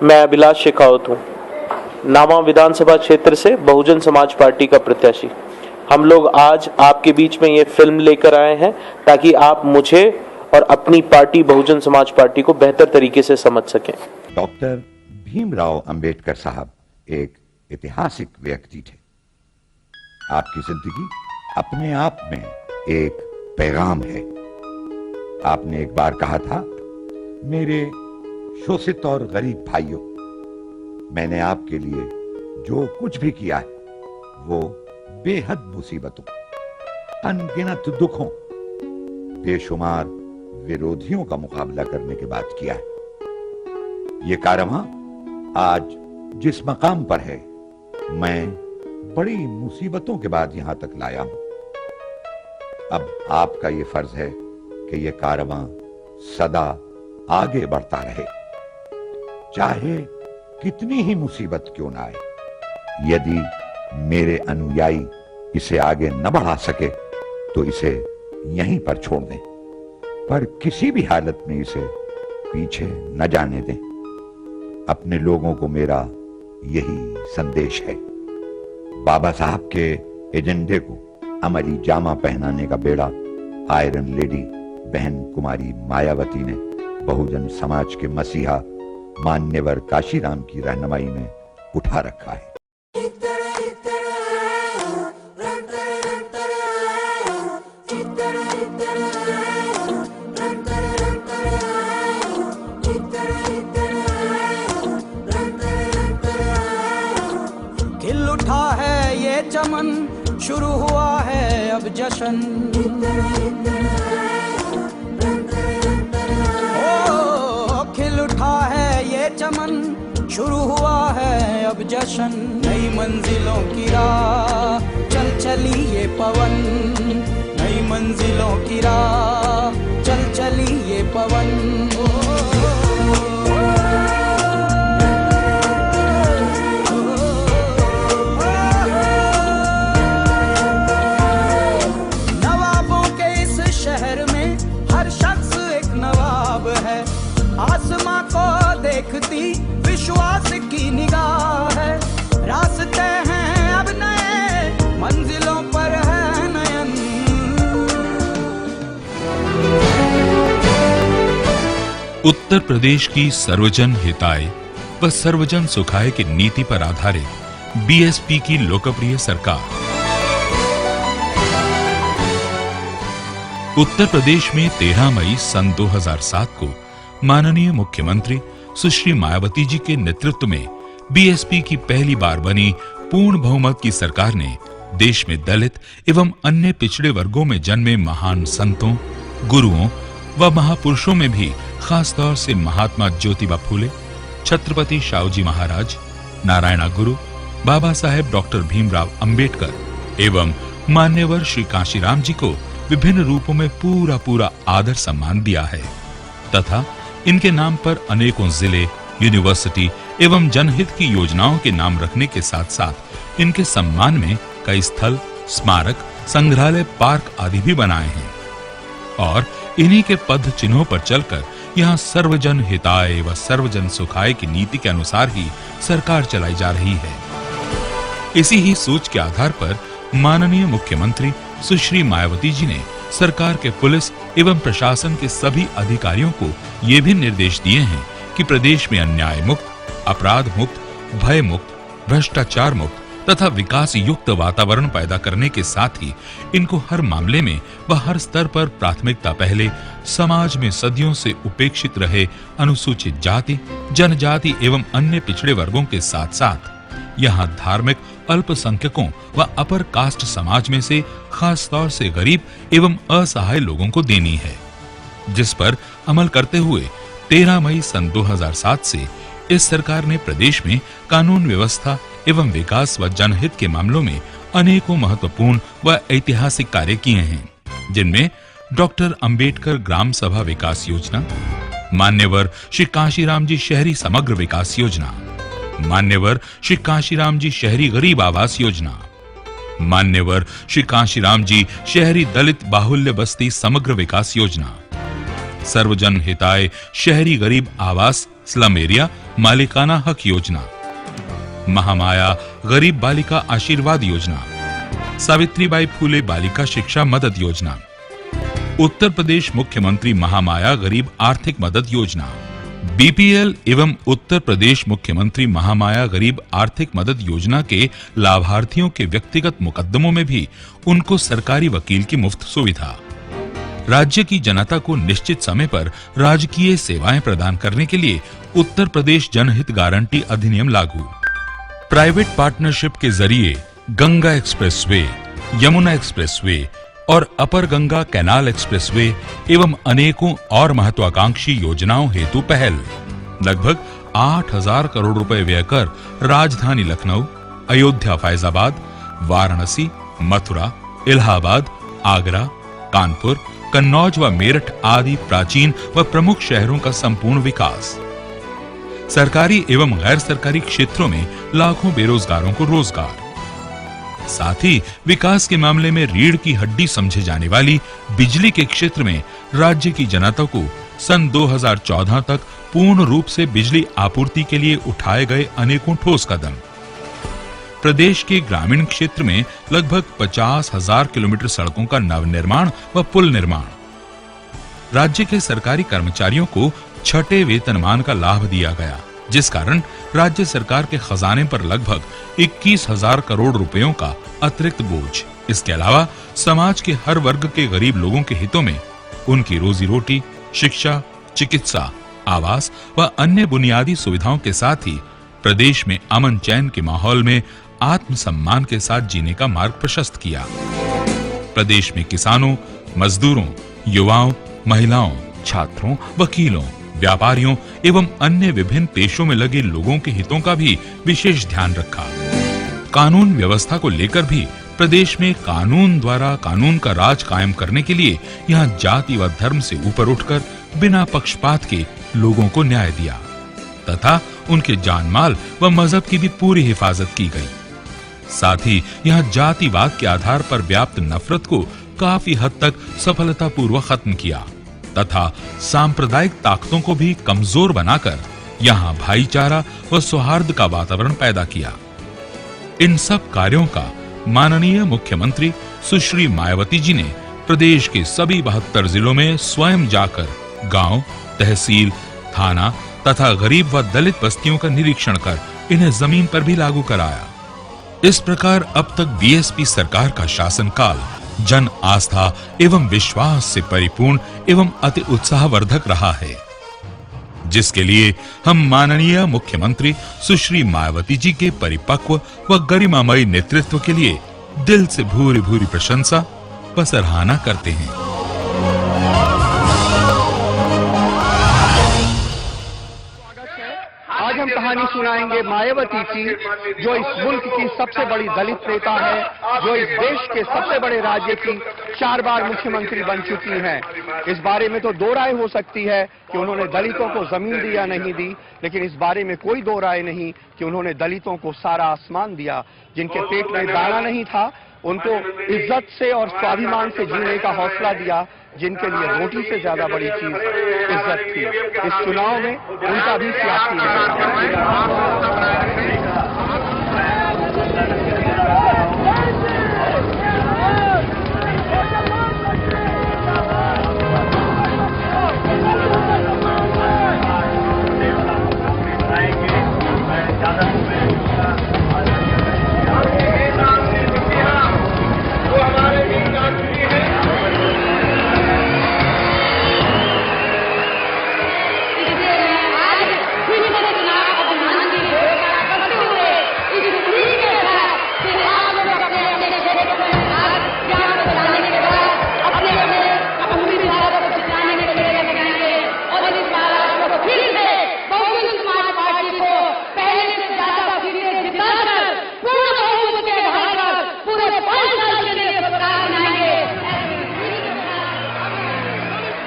मैं अभिलाष शेखावत हूँ, नामा विधानसभा क्षेत्र से बहुजन समाज पार्टी का प्रत्याशी। हम लोग आज आपके बीच में ये फिल्म लेकर आए हैं ताकि आप मुझे और अपनी पार्टी बहुजन समाज पार्टी को बेहतर तरीके से समझ सकें। डॉक्टर भीमराव अंबेडकर साहब एक ऐतिहासिक व्यक्ति थे। आपकी जिंदगी अपने आप में एक पैगाम है। आपने एक बार कहा था, मेरे शोषित और गरीब भाइयों, मैंने आपके लिए जो कुछ भी किया है वो बेहद मुसीबतों, अनगिनत दुखों, बेशुमार विरोधियों का मुकाबला करने के बाद किया है। ये कारवां आज जिस मकाम पर है, मैं बड़ी मुसीबतों के बाद यहां तक लाया हूं। अब आपका ये फर्ज है कि ये कारवां सदा आगे बढ़ता रहे, चाहे कितनी ही मुसीबत क्यों ना आए। यदि मेरे अनुयायी इसे आगे न बढ़ा सके तो इसे यहीं पर छोड़ दें, पर किसी भी हालत में इसे पीछे न जाने दें। अपने लोगों को मेरा यही संदेश है। बाबा साहब के एजेंडे को अमली जामा पहनाने का बेड़ा आयरन लेडी बहन कुमारी मायावती ने बहुजन समाज के मसीहा मान्यवर काशीराम की रहनुमाई में उठा रखा है। खिल उठा है ये चमन, शुरू हुआ है अब जश्न। ओ खिल उठा है ये चमन, शुरू हुआ है अब जश्न। नई मंजिलों की राह चल चली ये पवन, नई मंजिलों की राह चल चली ये पवन। आसमां को देखती विश्वास की निगाह है, रास्ते हैं अब नए, मंजिलों पर है नयन। उत्तर प्रदेश की सर्वजन हिताय व सर्वजन सुखाय की नीति पर आधारित बीएसपी की लोकप्रिय सरकार। उत्तर प्रदेश में 13 मई सन 2007 को माननीय मुख्यमंत्री सुश्री मायावती जी के नेतृत्व में बीएसपी की पहली बार बनी पूर्ण बहुमत की सरकार ने देश में दलित एवं अन्य पिछड़े वर्गों में जन्मे महान संतों, गुरुओं व महापुरुषों में भी खास तौर से महात्मा ज्योतिबा फूले, छत्रपति शाहूजी महाराज, नारायणा गुरु, बाबा साहेब डॉक्टर भीमराव अंबेडकर एवं मान्यवर श्री काशीराम जी को विभिन्न रूपों में पूरा आदर सम्मान दिया है तथा इनके नाम पर अनेकों जिले, यूनिवर्सिटी एवं जनहित की योजनाओं के नाम रखने के साथ साथ इनके सम्मान में कई स्थल, स्मारक, संग्रहालय, पार्क आदि भी बनाए हैं और इन्हीं के पद चिन्हों पर चलकर यहाँ सर्वजन हिताय व सर्वजन सुखाय की नीति के अनुसार ही सरकार चलाई जा रही है। इसी ही सोच के आधार पर माननीय मुख्यमंत्री सुश्री मायावती जी ने सरकार के पुलिस एवं प्रशासन के सभी अधिकारियों को ये भी निर्देश दिए हैं कि प्रदेश में अन्याय मुक्त, अपराध मुक्त, भय मुक्त, भ्रष्टाचार मुक्त तथा विकास युक्त वातावरण पैदा करने के साथ ही इनको हर मामले में व हर स्तर पर प्राथमिकता पहले समाज में सदियों से उपेक्षित रहे अनुसूचित जाति, जनजाति एवं अन्य पिछड़े वर्गों के साथ साथ यहाँ धार्मिक अल्पसंख्यकों व अपर कास्ट समाज में से खास तौर से गरीब एवं असहाय लोगों को देनी है, जिस पर अमल करते हुए 13 मई सन 2007 से इस सरकार ने प्रदेश में कानून व्यवस्था एवं विकास व जनहित के मामलों में अनेकों महत्वपूर्ण व ऐतिहासिक कार्य किए हैं, जिनमें डॉक्टर अंबेडकर ग्राम सभा विकास योजना, मान्यवर श्री काशीराम जी शहरी समग्र विकास योजना, मान्यवर श्री काशीराम जी शहरी गरीब आवास योजना, मान्यवर श्री काशीराम जी शहरी दलित बाहुल्य बस्ती समग्र विकास योजना, सर्वजन हिताय शहरी गरीब आवास स्लम एरिया मालिकाना हक योजना, महामाया गरीब बालिका आशीर्वाद योजना, सावित्रीबाई फूले बालिका शिक्षा मदद योजना, उत्तर प्रदेश मुख्यमंत्री महामाया गरीब आर्थिक मदद योजना, बीपीएल एवं उत्तर प्रदेश मुख्यमंत्री महामाया गरीब आर्थिक मदद योजना के लाभार्थियों के व्यक्तिगत मुकदमों में भी उनको सरकारी वकील की मुफ्त सुविधा, राज्य की जनता को निश्चित समय पर राजकीय सेवाएं प्रदान करने के लिए उत्तर प्रदेश जनहित गारंटी अधिनियम लागू, प्राइवेट पार्टनरशिप के जरिए गंगा एक्सप्रेसवे, यमुना एक्सप्रेसवे और अपर गंगा कैनाल एक्सप्रेसवे एवं अनेकों और महत्वाकांक्षी योजनाओं हेतु पहल, लगभग 8,000 करोड़ रुपए व्यय कर राजधानी लखनऊ, अयोध्या फैजाबाद, वाराणसी, मथुरा, इलाहाबाद, आगरा, कानपुर, कन्नौज व मेरठ आदि प्राचीन व प्रमुख शहरों का संपूर्ण विकास, सरकारी एवं गैर सरकारी क्षेत्रों में लाखों बेरोजगारों को रोजगार, साथ ही विकास के मामले में रीढ़ की हड्डी समझे जाने वाली बिजली के क्षेत्र में राज्य की जनता को सन 2014 तक पूर्ण रूप से बिजली आपूर्ति के लिए उठाए गए अनेकों ठोस कदम, प्रदेश के ग्रामीण क्षेत्र में लगभग 50,000 किलोमीटर सड़कों का नवनिर्माण व पुल निर्माण, राज्य के सरकारी कर्मचारियों को छठे वेतनमान का लाभ दिया गया, जिस कारण राज्य सरकार के खजाने पर लगभग 21,000 करोड़ रुपयों का अतिरिक्त बोझ। इसके अलावा समाज के हर वर्ग के गरीब लोगों के हितों में उनकी रोजी रोटी, शिक्षा, चिकित्सा, आवास व अन्य बुनियादी सुविधाओं के साथ ही प्रदेश में अमन चैन के माहौल में आत्मसम्मान के साथ जीने का मार्ग प्रशस्त किया। प्रदेश में किसानों, मजदूरों, युवाओं, महिलाओं, छात्रों, वकीलों, व्यापारियों एवं अन्य विभिन्न पेशों में लगे लोगों के हितों का भी विशेष ध्यान रखा। कानून व्यवस्था को लेकर भी प्रदेश में कानून द्वारा कानून का राज कायम करने के लिए यहाँ जाति व धर्म से ऊपर उठकर बिना पक्षपात के लोगों को न्याय दिया तथा उनके जानमाल व मजहब की भी पूरी हिफाजत की गई। साथ ही यहाँ जातिवाद के आधार पर व्याप्त नफरत को काफी हद तक सफलतापूर्वक खत्म किया तथा सांप्रदायिक ताकतों को भी कमजोर बनाकर यहाँ भाईचारा व सौहार्द का वातावरण पैदा किया। इन सब कार्यों का माननीय मुख्यमंत्री सुश्री मायावती जी ने प्रदेश के सभी 72 जिलों में स्वयं जाकर गांव, तहसील, थाना तथा गरीब व दलित बस्तियों का निरीक्षण कर इन्हें जमीन पर भी लागू कराया। इस प्रकार अब तक बीएसपी सरकार का शासनकाल जन आस्था एवं विश्वास से परिपूर्ण एवं अति उत्साहवर्धक रहा है, जिसके लिए हम माननीय मुख्यमंत्री सुश्री मायावती जी के परिपक्व व गरिमामयी नेतृत्व के लिए दिल से भूरी भूरी प्रशंसा व सराहना करते हैं। आज हम कहानी सुनाएंगे मायावती की, जो इस मुल्क की सबसे बड़ी दलित नेता है, जो इस देश के सबसे बड़े राज्य की 4 बार मुख्यमंत्री बन चुकी हैं। इस बारे में तो दो राय हो सकती है कि उन्होंने दलितों को जमीन दी या नहीं दी, लेकिन इस बारे में कोई दो राय नहीं कि उन्होंने दलितों को सारा आसमान दिया। जिनके पेट में दाना नहीं था उनको इज्जत से और स्वाभिमान से जीने का हौसला दिया। जिनके लिए रोटी से ज्यादा बड़ी चीज इज्जत थी। इस चुनाव में उनका भी सियासी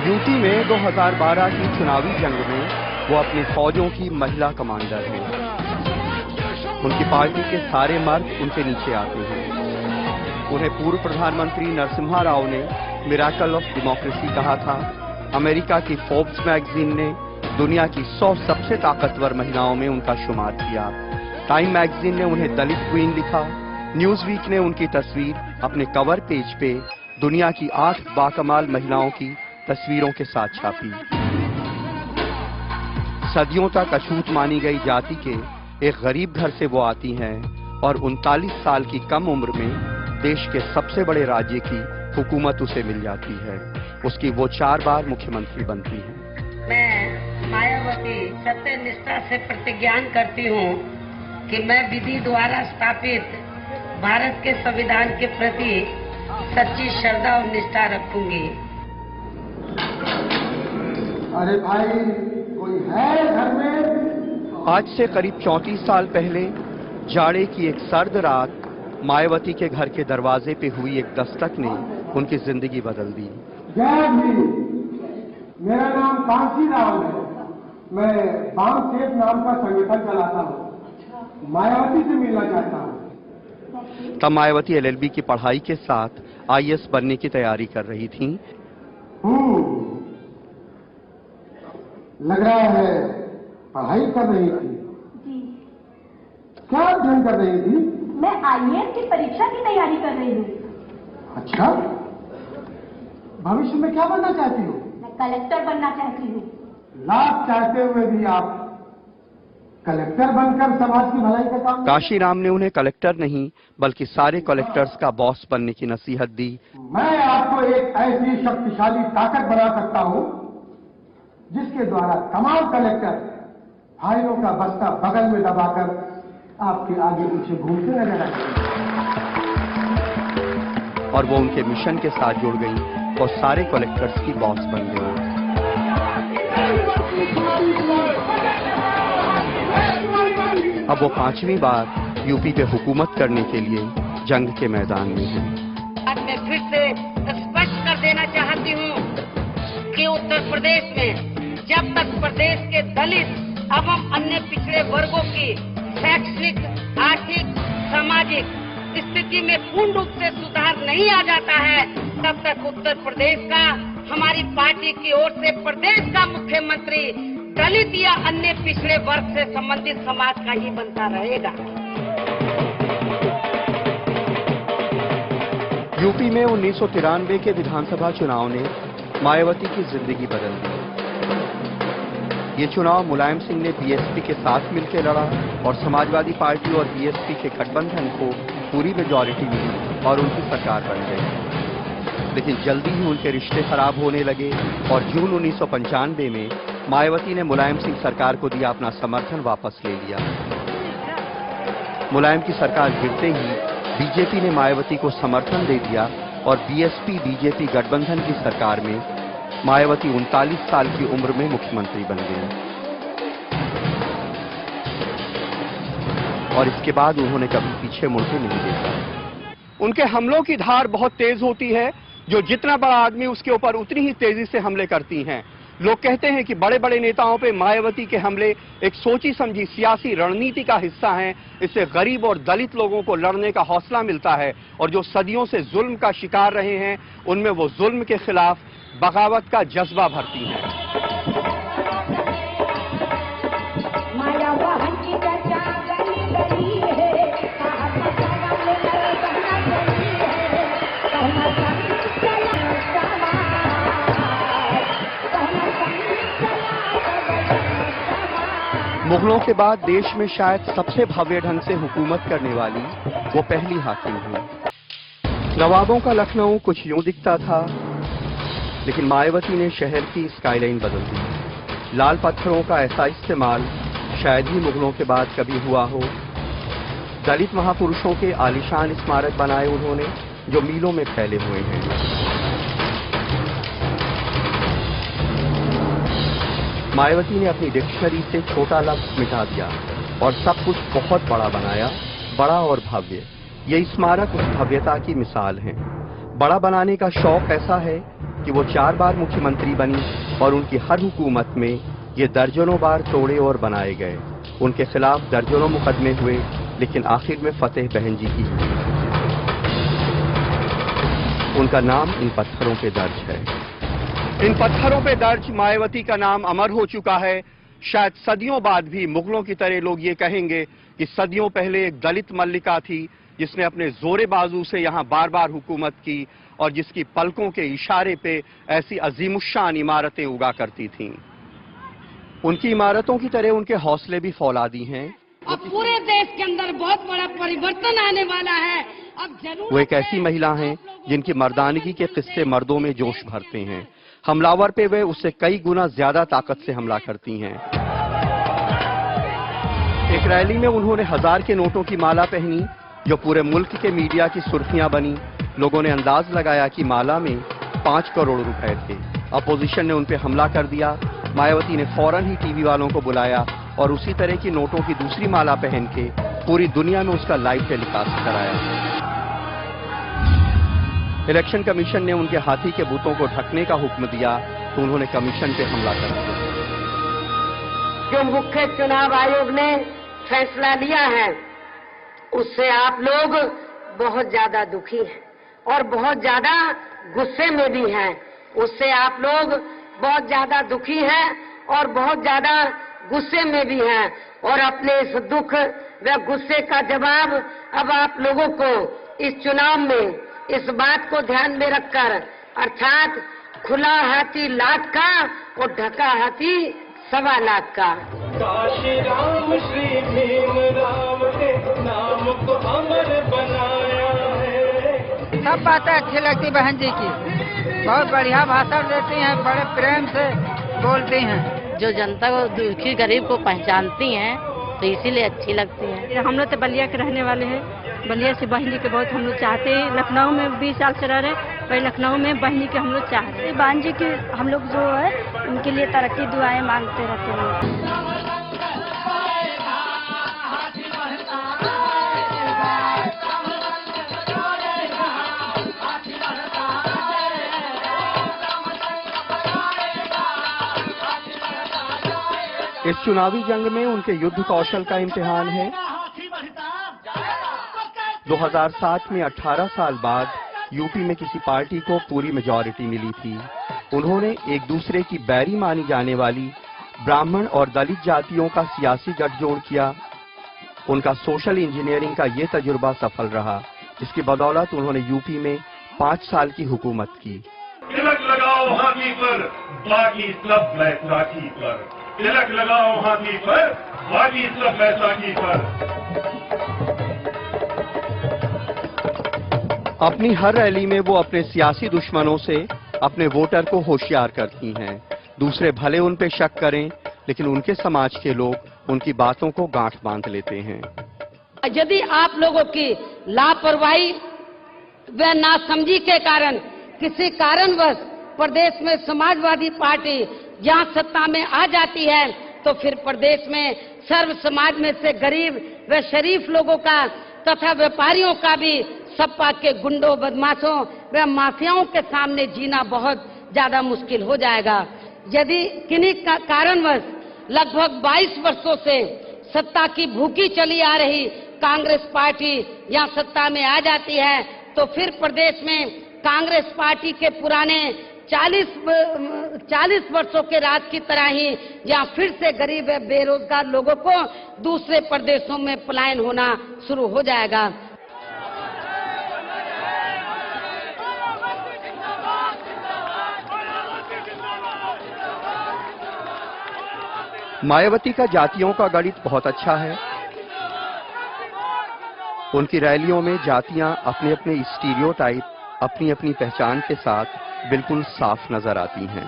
यूपी में 2012 की चुनावी जंग में वो अपनी फौजों की महिला कमांडर हैं। उनकी पार्टी के सारे मर्द उनसे नीचे आते हैं। उन्हें पूर्व प्रधानमंत्री नरसिम्हा राव ने मिरेकल ऑफ डेमोक्रेसी कहा था। अमेरिका की फोर्ब्स मैगजीन ने दुनिया की 100 सबसे सबसे ताकतवर महिलाओं में उनका शुमार किया। टाइम मैगजीन ने उन्हें दलित क्वीन लिखा। न्यूज वीक ने उनकी तस्वीर अपने कवर पेज पे दुनिया की 8 बाकमाल महिलाओं की तस्वीरों के साथ छापी। सदियों तक अछूत मानी गई जाति के एक गरीब घर से वो आती हैं और 39 साल की कम उम्र में देश के सबसे बड़े राज्य की हुकूमत उसे मिल जाती है। उसकी वो 4 बार मुख्यमंत्री बनती हैं। मैं मायावती सत्य निष्ठा से प्रतिज्ञान करती हूँ कि मैं विधि द्वारा स्थापित भारत के संविधान के प्रति सच्ची श्रद्धा और निष्ठा रखूंगी। अरे भाई कोई है घर में? आज से करीब 34 साल पहले जाड़े की एक सर्द रात मायावती के घर के दरवाजे पे हुई एक दस्तक ने उनकी जिंदगी बदल दी। जय भीम। मेरा नाम कांसी राव है। मैं बाम सेठ नाम का संगठन चलाता हूँ। मायावती से मिलना चाहता हूँ। तब मायावती LLB की पढ़ाई के साथ IAS बनने की तैयारी कर रही थीं। लग रहा है पढ़ाई कर रही थी। जी। क्या अध्ययन कर रही थी? मैं IAS की परीक्षा की तैयारी कर रही हूँ। अच्छा, भविष्य में क्या बनना चाहती हो? मैं कलेक्टर बनना चाहती हूँ। लाभ चाहते हुए भी आप कलेक्टर बनकर समाज की भलाई का काम। काशीराम ने उन्हें कलेक्टर नहीं बल्कि सारे कलेक्टर्स का बॉस बनने की नसीहत दी। मैं आपको एक ऐसी शक्तिशाली ताकत बना सकता हूँ जिसके द्वारा तमाम कलेक्टर फाइलों का बस्ता बगल में दबाकर आपके आगे पीछे घूमते नजर आएंगे। और वो उनके मिशन के साथ जुड़ गई और सारे कलेक्टर्स की बॉस बन गई। अब वो 5वीं बार यूपी पे हुकूमत करने के लिए जंग के मैदान में है। आज मैं फिर से स्पष्ट कर देना चाहती हूँ कि उत्तर प्रदेश में जब तक प्रदेश के दलित एवं अन्य पिछड़े वर्गों की शैक्षणिक, आर्थिक, सामाजिक स्थिति में पूर्ण रूप से सुधार नहीं आ जाता है, तब तक उत्तर प्रदेश का हमारी पार्टी की ओर से प्रदेश का मुख्यमंत्री दलित या अन्य पिछड़े वर्ग से संबंधित समाज का ही बनता रहेगा। यूपी में 1993 के विधानसभा चुनाव ने मायावती की जिंदगी बदल दी। ये चुनाव मुलायम सिंह ने BSP के साथ मिलकर लड़ा और समाजवादी पार्टी और BSP के गठबंधन को पूरी मेजॉरिटी मिली और उनकी सरकार बन गई। लेकिन जल्दी ही उनके रिश्ते खराब होने लगे और जून 1995 में मायावती ने मुलायम सिंह सरकार को दिया अपना समर्थन वापस ले लिया। मुलायम की सरकार गिरते ही बीजेपी ने मायावती को समर्थन दे दिया और BSP-BJP गठबंधन की सरकार में मायावती 39 साल की उम्र में मुख्यमंत्री बन गई और इसके बाद उन्होंने कभी पीछे मुड़ के नहीं देखा। उनके हमलों की धार बहुत तेज होती है। जो जितना बड़ा आदमी उसके ऊपर उतनी ही तेजी से हमले करती हैं। लोग कहते हैं कि बड़े बड़े नेताओं पे मायावती के हमले एक सोची समझी सियासी रणनीति का हिस्सा हैं। इससे गरीब और दलित लोगों को लड़ने का हौसला मिलता है और जो सदियों से जुल्म का शिकार रहे हैं उनमें वो जुल्म के खिलाफ बगावत का जज्बा भरती हैं। मुगलों के बाद देश में शायद सबसे भव्य ढंग से हुकूमत करने वाली वो पहली हाकिम हुई। नवाबों का लखनऊ कुछ यूं दिखता था, लेकिन मायावती ने शहर की स्काईलाइन बदल दी। लाल पत्थरों का ऐसा इस्तेमाल शायद ही मुगलों के बाद कभी हुआ हो। दलित महापुरुषों के आलीशान स्मारक बनाए उन्होंने जो मीलों में फैले हुए हैं। मायावती ने अपनी डिक्शनरी से छोटा लफ्ज मिटा दिया और सब कुछ बहुत बड़ा बनाया, बड़ा और भव्य। ये स्मारक उस भव्यता की मिसाल है। बड़ा बनाने का शौक ऐसा है कि वो 4 बार मुख्यमंत्री बनी और उनकी हर हुकूमत में ये दर्जनों बार तोड़े और बनाए गए। उनके खिलाफ दर्जनों मुकदमे हुए, लेकिन आखिर में फतेह बहन जी की हुई। उनका नाम इन पत्थरों पे दर्ज है। इन पत्थरों पे दर्ज मायावती का नाम अमर हो चुका है। शायद सदियों बाद भी मुगलों की तरह लोग ये कहेंगे कि सदियों पहले एक दलित मल्लिका थी जिसने अपने जोरे बाजू से यहां बार बार हुकूमत की और जिसकी पलकों के इशारे पे ऐसी अजीमुशान इमारतें उगा करती थीं। उनकी इमारतों की तरह उनके हौसले भी फौलादी हैं। अब पूरे देश के अंदर बहुत बड़ा परिवर्तन आने वाला है। अब जरूर वो एक ऐसी महिला हैं जिनकी मर्दानगी के किस्से मर्दों में जोश भरते हैं। हमलावर पे वे उससे कई गुना ज्यादा ताकत से हमला करती हैं। एक रैली में उन्होंने 1000 के नोटों की माला पहनी जो पूरे मुल्क के मीडिया की सुर्खियां बनी। लोगों ने अंदाज लगाया कि माला में 5 करोड़ रुपए थे। अपोजिशन ने उन पे हमला कर दिया। मायावती ने फौरन ही टीवी वालों को बुलाया और उसी तरह की नोटों की दूसरी माला पहन के पूरी दुनिया में उसका लाइव टेलीकास्ट कराया। इलेक्शन कमीशन ने उनके हाथी के बूतों को ढकने का हुक्म दिया तो उन्होंने कमीशन पे हमला कर दिया। जो मुख्य चुनाव आयोग ने फैसला लिया है उससे आप लोग बहुत ज्यादा दुखी हैं और बहुत ज्यादा गुस्से में भी हैं। उससे आप लोग बहुत ज्यादा दुखी हैं और बहुत ज्यादा गुस्से में भी हैं और अपने इस दुख व गुस्से का जवाब अब आप लोगों को इस चुनाव में इस बात को ध्यान में रखकर अर्थात खुला हाथी लाख का और ढका हाथी 1.25 लाख का। काशी राम श्री भीम राम के नाम को अमर बनाया है। सब बातें अच्छी लगती बहन जी की, बहुत बढ़िया भाषण देती हैं, बड़े प्रेम से बोलती हैं। जो जनता को दुखी गरीब को पहचानती हैं तो इसीलिए अच्छी लगती हैं। हम लोग तो बलिया के रहने वाले हैं। बलिया से बहन जी के बहुत हम लोग चाहते हैं। लखनऊ में 20 साल से रह रहे, पर लखनऊ में बहन जी के हम लोग चाहते हैं। बहन जी की हम लोग जो है उनके लिए तरक्की दुआएं मांगते रहते हैं। इस चुनावी जंग में उनके युद्ध कौशल का इम्तिहान है। 2007 में 18 साल बाद यूपी में किसी पार्टी को पूरी मेजॉरिटी मिली थी। उन्होंने एक दूसरे की बैरी मानी जाने वाली ब्राह्मण और दलित जातियों का सियासी गठजोड़ किया। उनका सोशल इंजीनियरिंग का ये तजुर्बा सफल रहा, जिसकी बदौलत उन्होंने यूपी में 5 साल की हुकूमत की। तिलक लगाओ हाथी पर, बाकी सब बैसाखी पर। तिलक लगाओ हाथी पर, बाकी सब बैसाखी पर। अपनी हर रैली में वो अपने सियासी दुश्मनों से अपने वोटर को होशियार करती हैं। दूसरे भले उन पे शक करें, लेकिन उनके समाज के लोग उनकी बातों को गांठ बांध लेते हैं। यदि आप लोगों की लापरवाही व नासमझी के कारण किसी कारणवश प्रदेश में समाजवादी पार्टी जहां सत्ता में आ जाती है तो फिर प्रदेश में सर्व समाज में से गरीब व शरीफ लोगों का तथा व्यापारियों का भी सपा के गुंडों, बदमाशों व माफियाओं के सामने जीना बहुत ज्यादा मुश्किल हो जाएगा। यदि किन्हीं कारणवश लगभग 22 वर्षों से सत्ता की भूखी चली आ रही कांग्रेस पार्टी यहाँ सत्ता में आ जाती है तो फिर प्रदेश में कांग्रेस पार्टी के पुराने 40 वर्षों के राज की तरह ही यहाँ फिर से गरीब व बेरोजगार लोगों को दूसरे प्रदेशों में पलायन होना शुरू हो जाएगा। मायावती का जातियों का गणित बहुत अच्छा है। उनकी रैलियों में जातियां अपने अपने स्टीरियोटाइप, अपनी अपनी पहचान के साथ बिल्कुल साफ नजर आती हैं।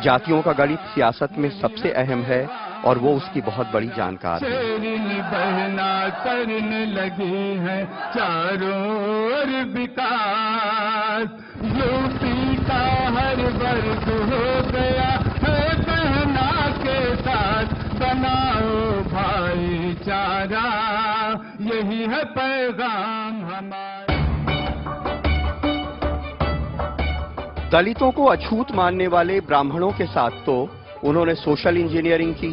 जातियों का गणित सियासत में सबसे अहम है और वो उसकी बहुत बड़ी जानकार है। बहना करने लगी है चारों ओर विकास, यूपी का हर वर्ग हो गया है बहना के साथ, बनाओ भाईचारा, यही है पैगाम हमारा। दलितों को अछूत मानने वाले ब्राह्मणों के साथ तो उन्होंने सोशल इंजीनियरिंग की,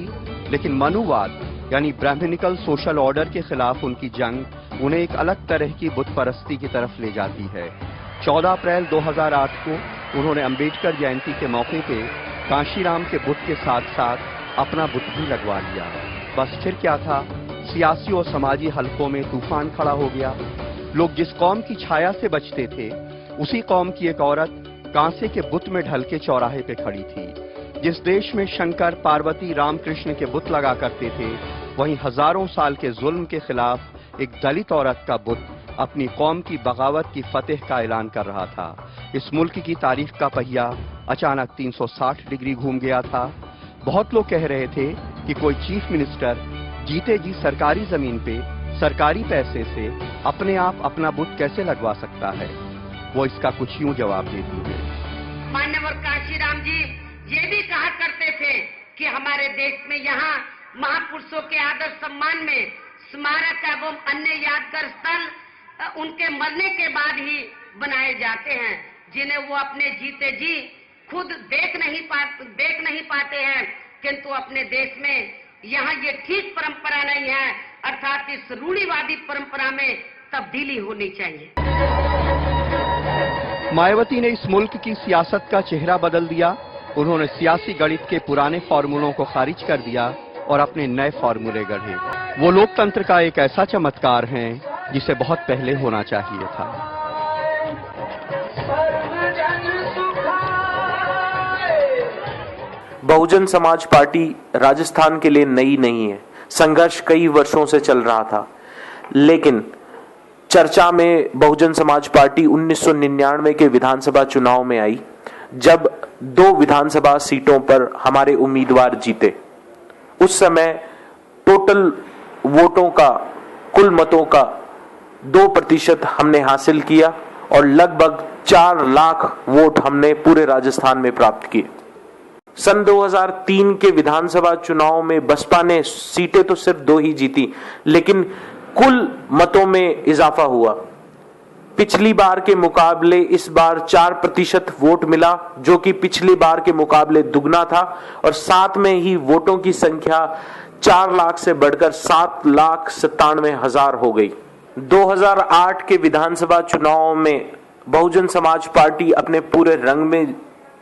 लेकिन मनुवाद यानी ब्राह्मणिकल सोशल ऑर्डर के खिलाफ उनकी जंग उन्हें एक अलग तरह की बुत परस्ती की तरफ ले जाती है। 14 अप्रैल 2008 को उन्होंने अंबेडकर जयंती के मौके पे कांशीराम के बुत के साथ साथ अपना बुत भी लगवा लिया। बस फिर क्या था, सियासी और समाजी हलकों में तूफान खड़ा हो गया। लोग जिस कौम की छाया से बचते थे, उसी कौम की एक औरत कांसे के बुत में ढल के चौराहे पे खड़ी थी। जिस देश में शंकर, पार्वती, रामकृष्ण के बुत लगा करते थे, वहीं हजारों साल के जुल्म के खिलाफ एक दलित औरत का बुत अपनी कौम की बगावत की फतेह का ऐलान कर रहा था। इस मुल्क की तारीख का पहिया अचानक 360 डिग्री घूम गया था। बहुत लोग कह रहे थे कि कोई चीफ मिनिस्टर जीते जी सरकारी जमीन पे सरकारी पैसे से अपने आप अपना बुत कैसे लगवा सकता है। वो इसका कुछ यूं जवाब देती है। मान्यवर कांशीराम जी ये भी कहा करते थे कि हमारे देश में यहाँ महापुरुषों के आदर सम्मान में स्मारक एवं अन्य यादगार स्थल उनके मरने के बाद ही बनाए जाते हैं, जिन्हें वो अपने जीते जी खुद देख नहीं पाते हैं। किंतु अपने देश में यहाँ ये ठीक परंपरा नहीं है, अर्थात इस रूढ़िवादी परंपरा में तब्दीली होनी चाहिए। मायावती ने इस मुल्क की सियासत का चेहरा बदल दिया। उन्होंने सियासी गणित के पुराने फॉर्मूलों को खारिज कर दिया और अपने नए फॉर्मूले गढ़े। वो लोकतंत्र का एक ऐसा चमत्कार है जिसे बहुत पहले होना चाहिए था। बहुजन समाज पार्टी राजस्थान के लिए नई नहीं है। संघर्ष कई वर्षों से चल रहा था, लेकिन चर्चा में बहुजन समाज पार्टी 1999 के विधानसभा चुनाव में आई, जब 2 विधानसभा सीटों पर हमारे उम्मीदवार जीते। उस समय टोटल वोटों का, कुल मतों का 2% हमने हासिल किया और लगभग 4 लाख वोट हमने पूरे राजस्थान में प्राप्त किए। सन 2003 के विधानसभा चुनाव में बसपा ने सीटें तो सिर्फ 2 ही जीती, लेकिन कुल मतों में इजाफा हुआ। पिछली बार के मुकाबले इस बार 4% वोट मिला, जो कि पिछली बार के मुकाबले दुगना था, और साथ में ही वोटों की संख्या 4 लाख से बढ़कर 7,97,000 हो गई। 2008 के विधानसभा चुनाव में बहुजन समाज पार्टी अपने पूरे रंग में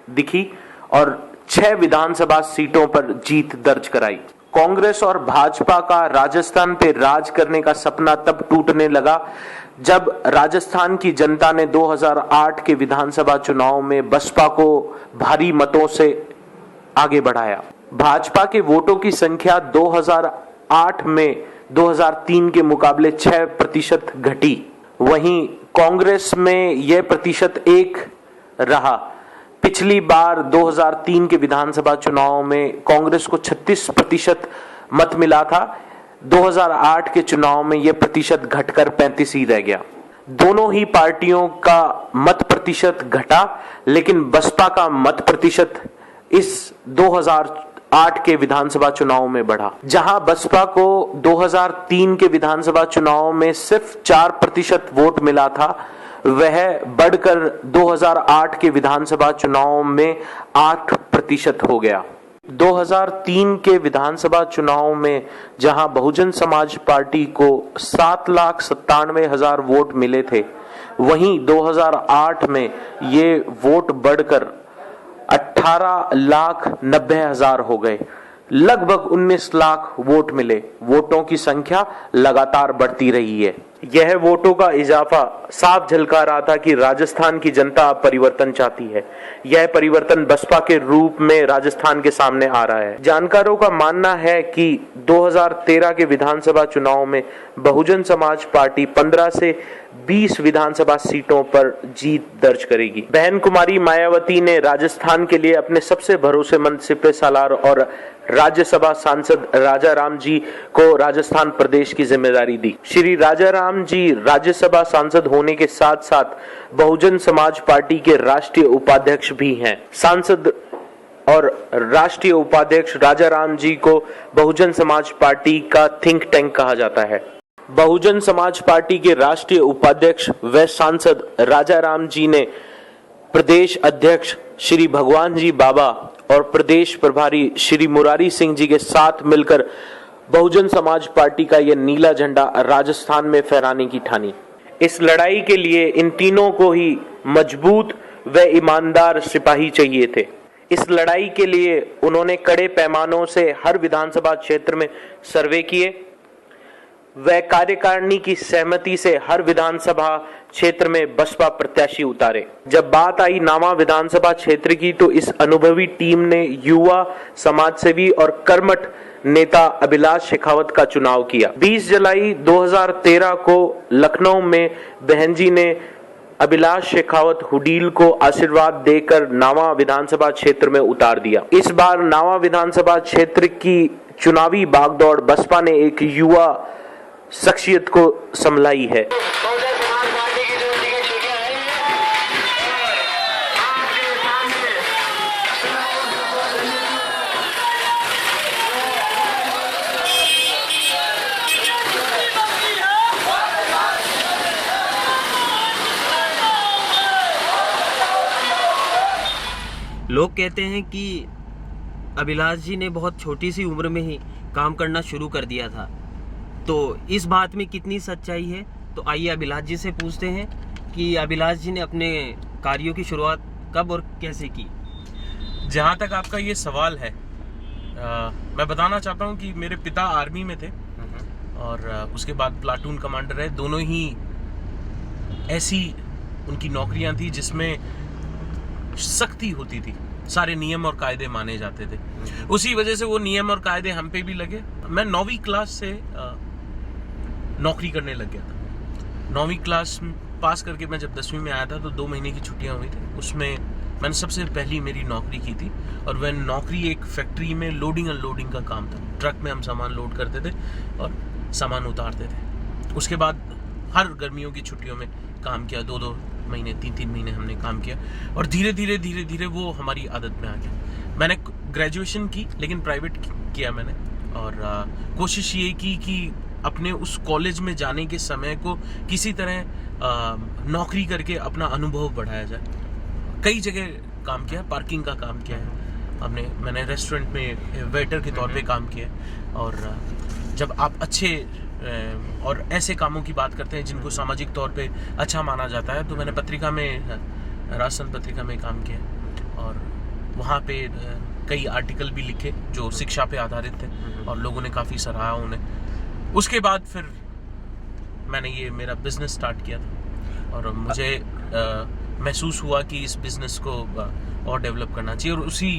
दिखी और 6 विधानसभा सीटों पर जीत दर्ज कराई। कांग्रेस और भाजपा का राजस्थान पे राज करने का सपना तब टूटने लगा जब राजस्थान की जनता ने 2008 के विधानसभा चुनाव में बसपा को भारी मतों से आगे बढ़ाया। भाजपा के वोटों की संख्या 2008 में 2003 के मुकाबले 6% घटी। वहीं कांग्रेस में यह प्रतिशत 1 रहा। पिछली बार 2003 के विधानसभा चुनाव में कांग्रेस को 36% मत मिला था। 2008 के चुनाव में यह प्रतिशत घटकर 35 ही रह गया। दोनों ही पार्टियों का मत प्रतिशत घटा, लेकिन बसपा का मत प्रतिशत इस 2008 के विधानसभा चुनाव में बढ़ा। जहां बसपा को 2003 के विधानसभा चुनाव में सिर्फ 4% वोट मिला था, वह बढ़कर 2008 के विधानसभा चुनाव में 8% हो गया। 2003 के विधानसभा चुनाव में जहां बहुजन समाज पार्टी को 7,97,000 वोट मिले थे, वहीं 2008 में ये वोट बढ़कर 18,90,000 हो गए। लगभग 19 लाख वोट मिले। वोटों की संख्या लगातार बढ़ती रही है। यह वोटों का इजाफा साफ झलका रहा था कि राजस्थान की जनता अब परिवर्तन चाहती है। यह परिवर्तन बसपा के रूप में राजस्थान के सामने आ रहा है। जानकारों का मानना है कि 2013 के विधानसभा चुनाव में बहुजन समाज पार्टी 15 से 20 विधानसभा सीटों पर जीत दर्ज करेगी। बहन कुमारी मायावती ने राजस्थान के लिए अपने सबसे भरोसेमंद सिपह सालार और राज्यसभा सांसद राजा राम जी को राजस्थान प्रदेश की जिम्मेदारी दी। श्री राजा राम जी राज्यसभा सांसद होने के साथ साथ बहुजन समाज पार्टी के राष्ट्रीय उपाध्यक्ष भी हैं। सांसद और राष्ट्रीय उपाध्यक्ष राजा राम जी को बहुजन समाज पार्टी का थिंक टैंक कहा जाता है। बहुजन समाज पार्टी के राष्ट्रीय उपाध्यक्ष व सांसद राजा राम जी ने प्रदेश अध्यक्ष श्री भगवान जी बाबा और प्रदेश प्रभारी श्री मुरारी सिंह जी के साथ मिलकर बहुजन समाज पार्टी का यह नीला झंडा राजस्थान में फहराने की ठानी। इस लड़ाई के लिए इन तीनों को ही मजबूत व ईमानदार सिपाही चाहिए थे। इस लड़ाई के लिए उन्होंने कड़े पैमानों से हर विधानसभा क्षेत्र में सर्वे किए। वह कार्यकारिणी की सहमति से हर विधानसभा क्षेत्र में बसपा प्रत्याशी उतारे। जब बात आई नामा विधानसभा क्षेत्र की तो इस अनुभवी टीम ने युवा, समाजसेवी और कर्मठ नेता अभिलाष शेखावत का चुनाव किया। 20 जुलाई 2013 को लखनऊ में बहन जी ने अभिलाष शेखावत हुडील को आशीर्वाद देकर नावा विधानसभा क्षेत्र में उतार दिया। इस बार नावा विधानसभा क्षेत्र की चुनावी भागदौड़ बसपा ने एक युवा शख्सियत को संभलाई है। लोग कहते हैं कि अभिलाष जी ने बहुत छोटी सी उम्र में ही काम करना शुरू कर दिया था, तो इस बात में कितनी सच्चाई है? तो आइए अभिलाष जी से पूछते हैं कि अभिलाष जी ने अपने कार्यों की शुरुआत कब और कैसे की। जहाँ तक आपका ये सवाल है, मैं बताना चाहता हूँ कि मेरे पिता आर्मी में थे और उसके बाद प्लाटून कमांडर है। दोनों ही ऐसी उनकी नौकरियां थी जिसमें सख्ती होती थी, सारे नियम और कायदे माने जाते थे। उसी वजह से वो नियम और कायदे हम पे भी लगे। मैं 9वीं क्लास से नौकरी करने लग गया था। 9वीं क्लास पास करके मैं जब 10वीं में आया था तो 2 महीने की छुट्टियां हुई थी। उसमें मैंने सबसे पहली मेरी नौकरी की थी और वह नौकरी एक फैक्ट्री में लोडिंग अनलोडिंग का काम था। ट्रक में हम सामान लोड करते थे और सामान उतारते थे। उसके बाद हर गर्मियों की छुट्टियों में काम किया, 2-2 महीने 3-3 महीने हमने काम किया और धीरे धीरे वो हमारी आदत में आ गया। मैंने ग्रेजुएशन की लेकिन प्राइवेट किया मैंने और कोशिश ये की कि अपने उस कॉलेज में जाने के समय को किसी तरह नौकरी करके अपना अनुभव बढ़ाया जाए। कई जगह काम किया, पार्किंग का काम किया है मैंने रेस्टोरेंट में वेटर के तौर पे काम किया। और जब आप अच्छे और ऐसे कामों की बात करते हैं जिनको सामाजिक तौर पे अच्छा माना जाता है, तो मैंने पत्रिका में, राजस्थान पत्रिका में काम किया और वहाँ पे कई आर्टिकल भी लिखे जो शिक्षा पे आधारित थे और लोगों ने काफ़ी सराहा उन्हें। उसके बाद फिर मैंने ये मेरा बिजनेस स्टार्ट किया था और मुझे महसूस हुआ कि इस बिजनेस को और डेवलप करना चाहिए और उसी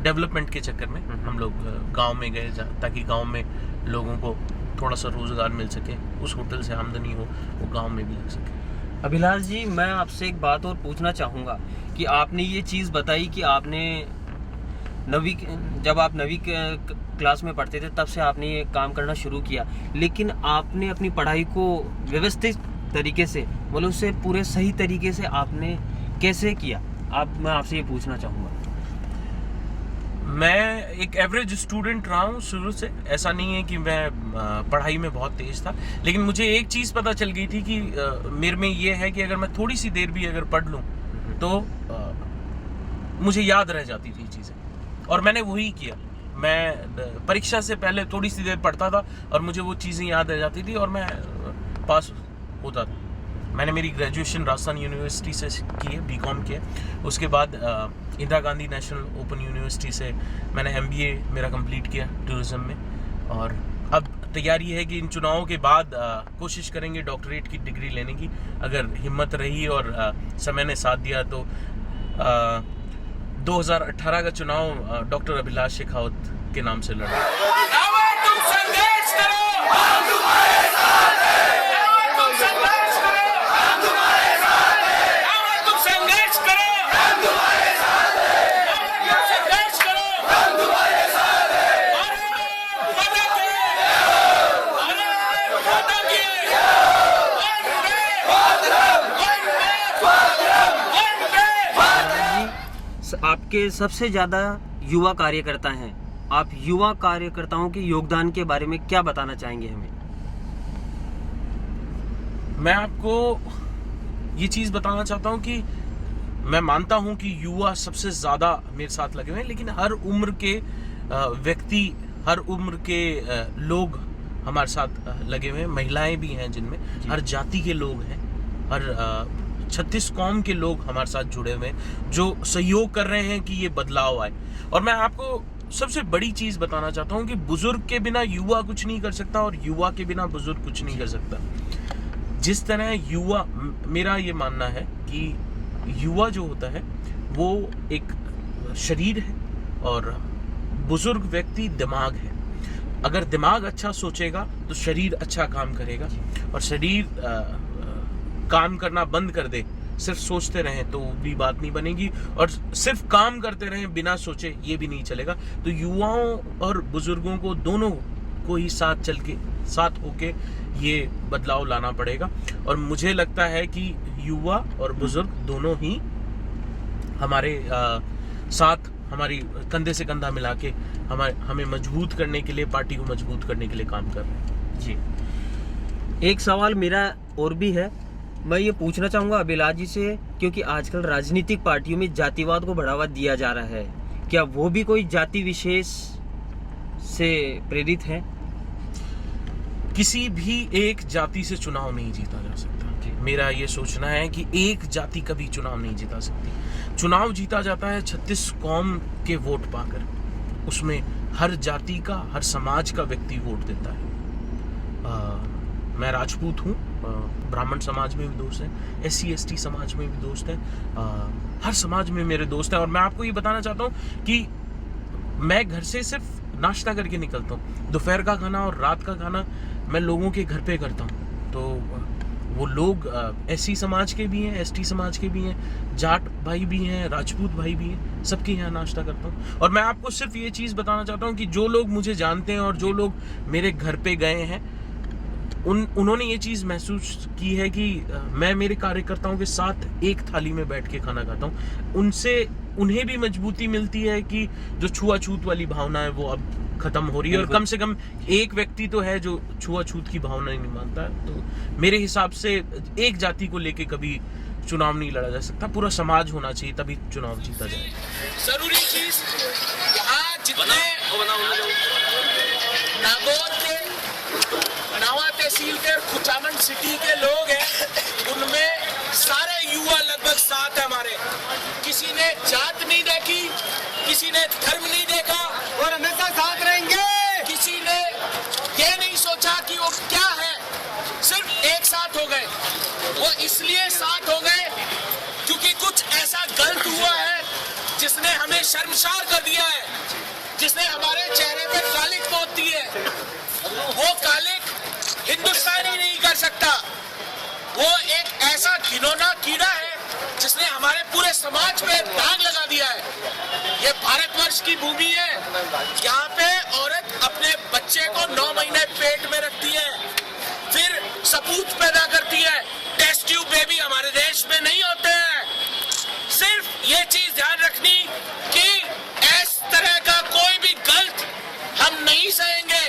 डेवलपमेंट के चक्कर में हम लोग गांव में गए ताकि गांव में लोगों को थोड़ा सा रोजगार मिल सके, उस होटल से आमदनी हो वो गांव में भी लग सके। अभिलाष जी, मैं आपसे एक बात और पूछना चाहूँगा कि आपने ये चीज़ बताई कि आपने जब आप 9वीं क्लास में पढ़ते थे तब से आपने ये काम करना शुरू किया, लेकिन आपने अपनी पढ़ाई को व्यवस्थित तरीके से, मतलब उससे पूरे सही तरीके से आपने कैसे किया? मैं आपसे ये पूछना चाहूँगा। मैं एक एवरेज स्टूडेंट रहा हूँ शुरू से। ऐसा नहीं है कि मैं पढ़ाई में बहुत तेज था, लेकिन मुझे एक चीज़ पता चल गई थी कि मेरे में ये है कि अगर मैं थोड़ी सी देर भी अगर पढ़ लूँ तो मुझे याद रह जाती थी चीज़ें, और मैंने वही किया। मैं परीक्षा से पहले थोड़ी सी देर पढ़ता था और मुझे वो चीज़ें याद रह जाती थी और मैं पास होता था। मैंने मेरी ग्रेजुएशन राजस्थान यूनिवर्सिटी से की है, बीकॉम किया। उसके बाद Indira Gandhi national open university से मैंने MBA मेरा कंप्लीट किया टूरिज्म में, और अब तैयारी है कि इन चुनावों के बाद कोशिश करेंगे डॉक्टरेट की डिग्री लेने की। अगर हिम्मत रही और समय ने साथ दिया तो 2018 का चुनाव डॉक्टर अभिलाष शेखावत के नाम से लड़ा। आपके सबसे ज़्यादा युवा कार्यकर्ता हैं, आप युवा कार्यकर्ताओं के योगदान के बारे में क्या बताना चाहेंगे हमें? मैं आपको ये चीज़ बताना चाहता हूँ कि मैं मानता हूँ कि युवा सबसे ज़्यादा मेरे साथ लगे हुए हैं, लेकिन हर उम्र के व्यक्ति, हर उम्र के लोग हमारे साथ लगे हुए हैं। महिलाएं भी हैं जिनमें, हर जाति के लोग हैं, हर 36 कौम के लोग हमारे साथ जुड़े हुए हैं जो सहयोग कर रहे हैं कि ये बदलाव आए। और मैं आपको सबसे बड़ी चीज बताना चाहता हूं कि बुजुर्ग के बिना युवा कुछ नहीं कर सकता और युवा के बिना बुजुर्ग कुछ नहीं कर सकता। जिस तरह युवा, मेरा ये मानना है कि युवा जो होता है वो एक शरीर है और बुजुर्ग व्यक्ति दिमाग है। अगर दिमाग अच्छा सोचेगा तो शरीर अच्छा काम करेगा, और शरीर काम करना बंद कर दे, सिर्फ सोचते रहें तो भी बात नहीं बनेगी, और सिर्फ काम करते रहें बिना सोचे ये भी नहीं चलेगा। तो युवाओं और बुजुर्गों को दोनों को ही साथ होके ये बदलाव लाना पड़ेगा। और मुझे लगता है कि युवा और बुजुर्ग दोनों ही हमारे साथ, हमारी कंधे से कंधा मिला के हमें मजबूत करने के लिए, पार्टी को मजबूत करने के लिए काम कर रहे हैं। जी, एक सवाल मेरा और भी है, मैं ये पूछना चाहूँगा अभिलाष जी से, क्योंकि आजकल राजनीतिक पार्टियों में जातिवाद को बढ़ावा दिया जा रहा है, क्या वो भी कोई जाति विशेष से प्रेरित है? किसी भी एक जाति से चुनाव नहीं जीता जा सकता। मेरा ये सोचना है कि एक जाति कभी चुनाव नहीं जीता सकती। चुनाव जीता जाता है 36 कौम के वोट पाकर, उसमें हर जाति का, हर समाज का व्यक्ति वोट देता है। मैं राजपूत हूँ, ब्राह्मण समाज में भी दोस्त हैं, SC ST समाज में भी दोस्त हैं, हर समाज में मेरे दोस्त हैं। और मैं आपको ये बताना चाहता हूँ कि मैं घर से सिर्फ नाश्ता करके निकलता हूँ, दोपहर का खाना और रात का खाना मैं लोगों के घर पे करता हूँ। तो वो लोग SC समाज के भी हैं, ST समाज के भी हैं, जाट भाई भी हैं, राजपूत भाई भी हैं, सबके यहाँ नाश्ता करता हूँ। और मैं आपको सिर्फ ये चीज़ बताना चाहता हूँ कि जो लोग मुझे जानते हैं और जो लोग मेरे घर पे गए हैं, उन्होंने ये चीज़ महसूस की है कि मैं मेरे कार्यकर्ताओं के साथ एक थाली में बैठ के खाना खाता हूँ। उन्हें भी मजबूती मिलती है कि जो छुआछूत वाली भावना है वो अब खत्म हो रही है, और कम से कम एक व्यक्ति तो है जो छुआछूत की भावना नहीं मानता है। तो मेरे हिसाब से एक जाति को लेके कभी चुनाव नहीं लड़ा जा सकता, पूरा समाज होना चाहिए, तभी चुनाव जीता जाए। जरूरी चीज यहाँ जितने नागौर के, नावा तहसील के, खुचामन सिटी के लोग हैं, उनमें सारे युवा लगभग साथ है हमारे। किसी ने जात नहीं देखी, किसी ने धर्म नहीं देखा, और हमेशा साथ रहेंगे। किसी ने ये नहीं सोचा कि वो क्या है, सिर्फ एक साथ हो गए। वो इसलिए साथ हो गए क्योंकि कुछ ऐसा गलत हुआ है जिसने हमें शर्मसार कर दिया है, जिसने हमारे चेहरे पे कालिक पोत दी है। वो कालिक हिंदुस्तानी नहीं कर सकता। वो एक ऐसा घिनौना कीड़ा है जिसने हमारे पूरे समाज पे दाग लगा दिया है। ये भारतवर्ष की भूमि है, यहाँ पे औरत अपने बच्चे को 9 महीने पेट में रखती है, फिर सपूत पैदा करती है। टेस्ट ट्यूब बेबी हमारे देश में नहीं होते हैं। सिर्फ ये चीज ध्यान रखनी कि इस तरह का कोई भी गलत हम नहीं सहेंगे।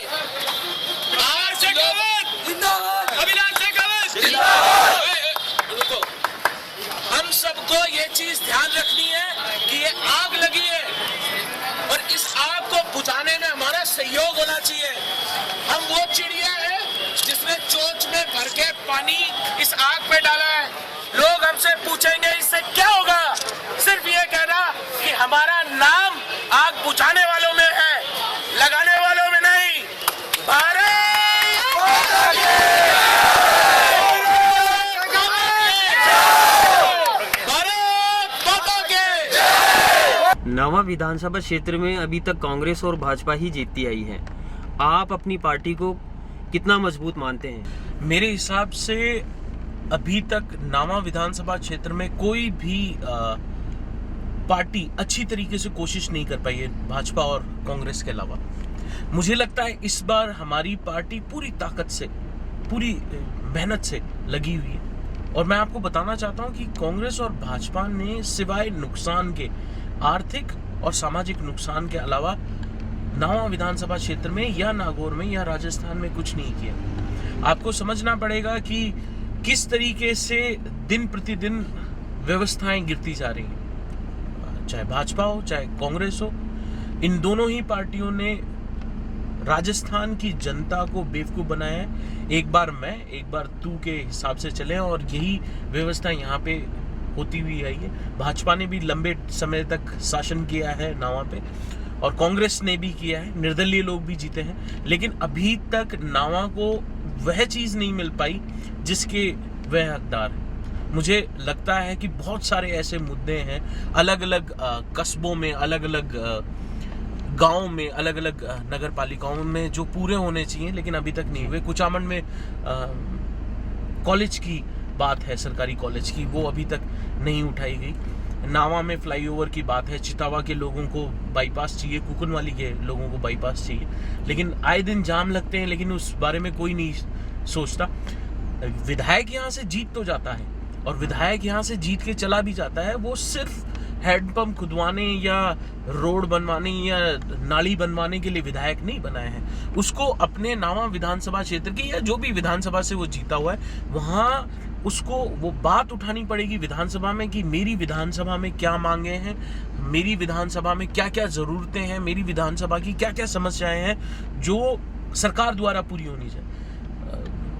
हम सबको ये चीज ध्यान रखनी है कि ये आग लगी है और इस आग को बुझाने में हमारा सहयोग होना चाहिए। हम वो चिड़िया है जिसने चोंच में भर के पानी इस आग पे डाला है। लोग हमसे पूछेंगे इससे क्या होगा, सिर्फ ये कहना कि हमारा नाम आग बुझाने वालों में है, लगाने वालों में नहीं। भारत नवा विधानसभा क्षेत्र में अभी तक कांग्रेस और भाजपा ही जीतती आई है। आप अपनी पार्टी को कितना मजबूत मानते हैं? मेरे हिसाब से अभी तक नावा विधानसभा क्षेत्र में कोई भी पार्टी अच्छी तरीके से कोशिश नहीं कर पाई है, भाजपा और कांग्रेस के अलावा। मुझे लगता है इस बार हमारी पार्टी पूरी ताकत से, पूरी मेहनत से लगी हुई है। और मैं आपको बताना चाहता हूं कि कांग्रेस और भाजपा ने सिवाय नुकसान के, आर्थिक और सामाजिक नुकसान के अलावा नावा विधानसभा क्षेत्र में या नागौर में या राजस्थान में कुछ नहीं किया। आपको समझना पड़ेगा कि किस तरीके से दिन प्रतिदिन व्यवस्थाएं गिरती जा रही हैं, चाहे भाजपा हो चाहे कांग्रेस हो। इन दोनों ही पार्टियों ने राजस्थान की जनता को बेवकूफ़ बनाया है। एक बार मैं, एक बार तू के हिसाब से चले, और यही व्यवस्था यहाँ पे होती हुई आई है। भाजपा ने भी लंबे समय तक शासन किया है नावा पे, और कांग्रेस ने भी किया है, निर्दलीय लोग भी जीते हैं, लेकिन अभी तक नावा को वह चीज़ नहीं मिल पाई जिसके वह हकदार है। मुझे लगता है कि बहुत सारे ऐसे मुद्दे हैं अलग अलग कस्बों में, अलग अलग गाँव में, अलग अलग नगर पालिकाओं में जो पूरे होने चाहिए, लेकिन अभी तक नहीं हुए। कुचामन में कॉलेज की बात है, सरकारी कॉलेज की, वो अभी तक नहीं उठाई गई। नावा में फ्लाईओवर की बात है, चितावा के लोगों को बाईपास चाहिए, कुकुनवाली के लोगों को बाईपास चाहिए, लेकिन आए दिन जाम लगते हैं, लेकिन उस बारे में कोई नहीं सोचता। विधायक यहाँ से जीत तो जाता है, और विधायक यहाँ से जीत के चला भी जाता है, वो सिर्फ हैंडपंप खुदवाने या रोड बनवाने या नाली बनवाने के लिए विधायक नहीं बनाए हैं। उसको अपने नावा विधानसभा क्षेत्र की, या जो भी विधानसभा से वो जीता हुआ है, वहाँ उसको वो बात उठानी पड़ेगी विधानसभा में कि मेरी विधानसभा में क्या मांगे हैं, मेरी विधानसभा में क्या क्या ज़रूरतें हैं, मेरी विधानसभा की क्या क्या समस्याएं हैं जो सरकार द्वारा पूरी होनी चाहिए।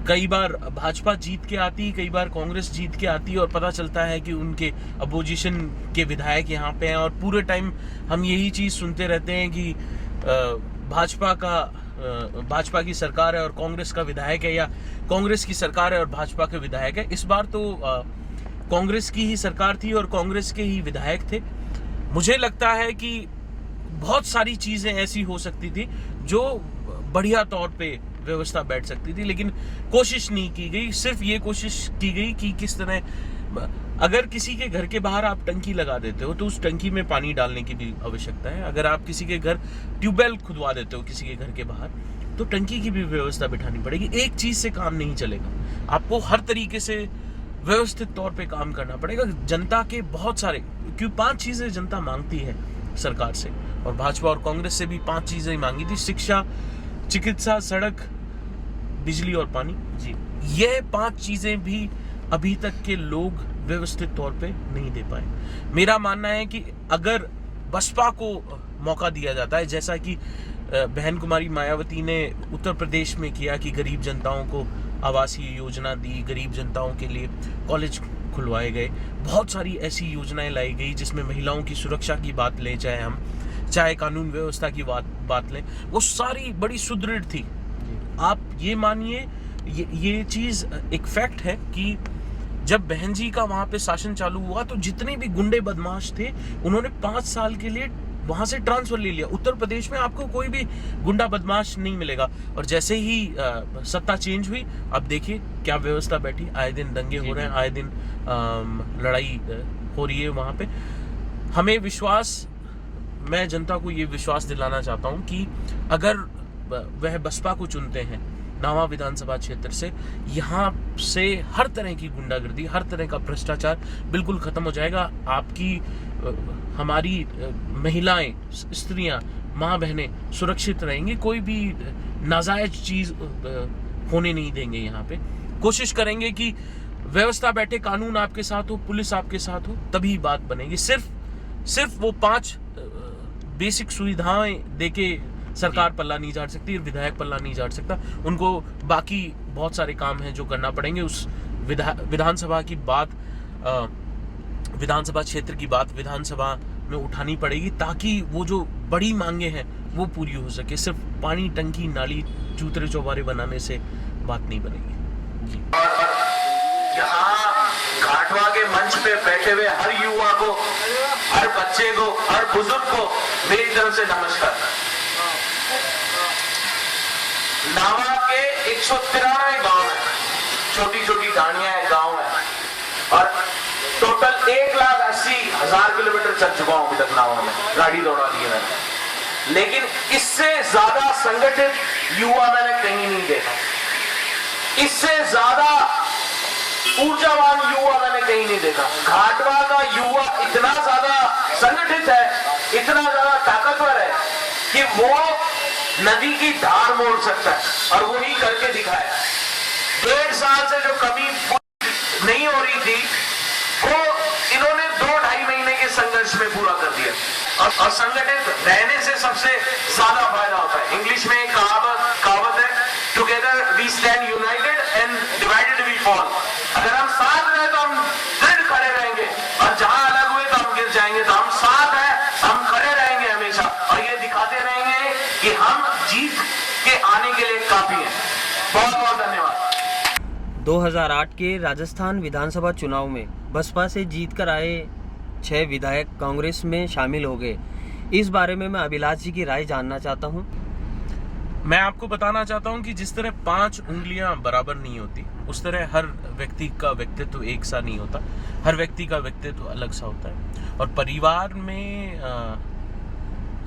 कई बार भाजपा जीत के आती, कई बार कांग्रेस जीत के आती, और पता चलता है कि उनके अपोजिशन के विधायक यहाँ पे हैं, और पूरे टाइम हम यही चीज़ सुनते रहते हैं कि भाजपा की सरकार है और कांग्रेस का विधायक है, या कांग्रेस की सरकार है और भाजपा के विधायक है। इस बार तो कांग्रेस की ही सरकार थी और कांग्रेस के ही विधायक थे। मुझे लगता है कि बहुत सारी चीज़ें ऐसी हो सकती थी जो बढ़िया तौर पे व्यवस्था बैठ सकती थी, लेकिन कोशिश नहीं की गई। सिर्फ ये कोशिश की गई कि किस तरह, अगर किसी के घर के बाहर आप टंकी लगा देते हो तो उस टंकी में पानी डालने की भी आवश्यकता है। अगर आप किसी के घर ट्यूबवेल खुदवा देते हो किसी के घर के बाहर, तो टंकी की भी व्यवस्था बिठानी पड़ेगी। एक चीज से काम नहीं चलेगा, आपको हर तरीके से व्यवस्थित तौर पे काम करना पड़ेगा। जनता के बहुत सारे, क्यों 5 चीजें जनता मांगती है सरकार से, और भाजपा और कांग्रेस से भी 5 चीजें मांगी थी: शिक्षा, चिकित्सा, सड़क, बिजली और पानी। जी, ये 5 चीजें भी अभी तक के लोग व्यवस्थित तौर पे नहीं दे पाए। मेरा मानना है कि अगर बसपा को मौका दिया जाता है, जैसा कि बहन कुमारी मायावती ने उत्तर प्रदेश में किया कि गरीब जनताओं को आवासीय योजना दी, गरीब जनताओं के लिए कॉलेज खुलवाए गए, बहुत सारी ऐसी योजनाएं लाई गई जिसमें महिलाओं की सुरक्षा की बात लें, चाहे कानून व्यवस्था की बात लें, वो सारी बड़ी सुदृढ़ थी। आप ये मानिए, ये चीज़ एक फैक्ट है कि जब बहन जी का वहाँ पे शासन चालू हुआ तो जितने भी गुंडे बदमाश थे उन्होंने 5 साल के लिए वहाँ से ट्रांसफर ले लिया। उत्तर प्रदेश में आपको कोई भी गुंडा बदमाश नहीं मिलेगा। और जैसे ही सत्ता चेंज हुई, अब देखिए क्या व्यवस्था बैठी, आए दिन दंगे हो रहे हैं, आए दिन लड़ाई हो रही है वहाँ पे। हमें विश्वास, मैं जनता को ये विश्वास दिलाना चाहता हूँ कि अगर वह बसपा को चुनते हैं नावा विधानसभा क्षेत्र से, यहाँ से हर तरह की गुंडागर्दी, हर तरह का भ्रष्टाचार बिल्कुल खत्म हो जाएगा। आपकी, हमारी महिलाएं, स्त्रियां, माँ बहनें सुरक्षित रहेंगी, कोई भी नाजायज चीज होने नहीं देंगे। यहाँ पे कोशिश करेंगे कि व्यवस्था बैठे, कानून आपके साथ हो, पुलिस आपके साथ हो, तभी बात बनेगी। सिर्फ वो 5 बेसिक सुविधाएं देके सरकार पल्ला नहीं झाड़ सकती, विधायक पल्ला नहीं झाड़ सकता। उनको बाकी बहुत सारे काम हैं जो करना पड़ेंगे। उस विधानसभा की बात, विधानसभा क्षेत्र की बात विधानसभा में उठानी पड़ेगी, ताकि वो जो बड़ी मांगे हैं वो पूरी हो सके। सिर्फ पानी, टंकी, नाली, चूतरे चौबारे बनाने से बात नहीं बनेगी। यहाँ घाटवा के मंच पे बैठे हुए हर युवा को, हर बच्चे को, हर बुजुर्ग को मेरी तरफ से नमस्कार। नावा के 193 गांव है, छोटी छोटी ढाणियां हैं, गांव है, और टोटल 1,80,000 किलोमीटर चल चुका हूं अभी तक नावा में, गाड़ी दौड़ा दी है मैंने, लेकिन इससे ज्यादा संगठित युवा मैंने कहीं नहीं देखा, इससे ज्यादा ऊर्जावान युवा मैंने कहीं नहीं देखा। घाटवा का युवा इतना ज्यादा संगठित है, इतना ज्यादा ताकतवर है कि वो नदी की धार मोड़ सकता है, और वही करके दिखाया। 1.5 साल से जो कमी नहीं हो रही थी वो इन्होंने 2-2.5 महीने के संघर्ष में पूरा कर दिया। और संगठित रहने से सबसे ज्यादा फायदा होता है। इंग्लिश में कहा फॉल। अगर हम साथ रहे तो हम दृढ़ खड़े रहेंगे, और जहां अलग हुए तो हम गिर जाएंगे। तो हम साथ हैं, हम खड़े रहेंगे हमेशा, और ये दिखाते रहेंगे कि हम जीत के आने के लिए काफी हैं। बहुत बहुत धन्यवाद। 2008 के राजस्थान विधानसभा चुनाव में बसपा से जीत कर आए 6 विधायक कांग्रेस में शामिल हो गए। इस बारे में मैं अभिलाष जी की राय जानना चाहता हूं। मैं आपको बताना चाहता हूं कि जिस तरह 5 उंगलियां बराबर नहीं होती, उस तरह हर व्यक्ति का व्यक्तित्व एक सा नहीं होता। हर व्यक्ति का व्यक्तित्व अलग सा होता है, और परिवार में